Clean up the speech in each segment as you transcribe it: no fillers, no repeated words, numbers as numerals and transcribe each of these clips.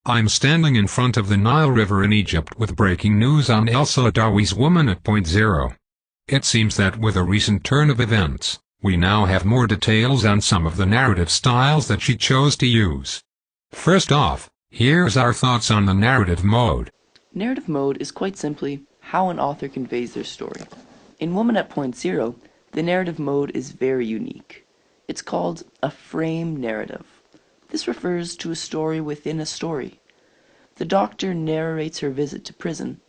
I'm standing in front of the Nile River in Egypt with breaking news on Elsa Adawi's Woman at Point Zero. It seems that with a recent turn of events, we now have more details on some of the narrative styles that she chose to use. First off, here's our thoughts on the narrative mode. Narrative mode is quite simply how an author conveys their story. In Woman at Point Zero, the narrative mode is very unique. It's called a frame narrative. This refers to a story within a story. The doctor narrates her visit to prison.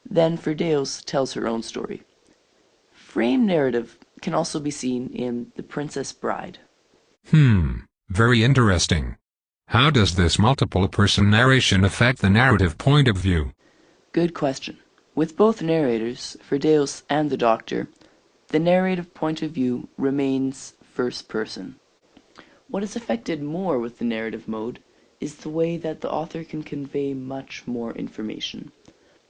Then Firdevs tells her own story. Frame narrative can also be seen in The Princess Bride. Very interesting. How does this multiple-person narration affect the narrative point of view? Good question. With both narrators, Firdevs and the doctor, the narrative point of view remains first person. What is affected more with the narrative mode is the way that the author can convey much more information.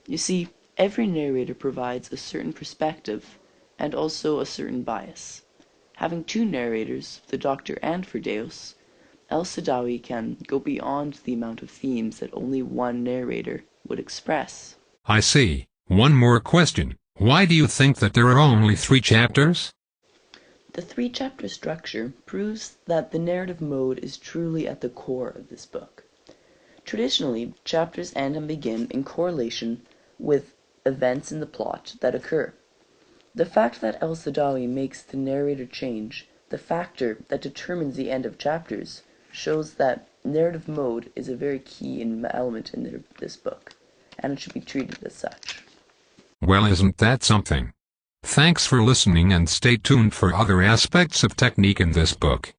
You see, every narrator provides a certain perspective and also a certain bias. Having two narrators, the doctor and Firdevs, Elsa Adawi can go beyond the amount of themes that only one narrator would express. I see. One more question. Why do you think that there are only 3 chapters? The 3-chapter structure proves that the narrative mode is truly at the core of this book. Traditionally, chapters end and begin in correlation with events in the plot that occur. The fact that Elsa Adawi makes the narrator change, the factor that determines the end of chapters, shows that narrative mode is a very key element in this book, and it should be treated as such. Well, isn't that something? Thanks for listening and stay tuned for other aspects of technique in this book.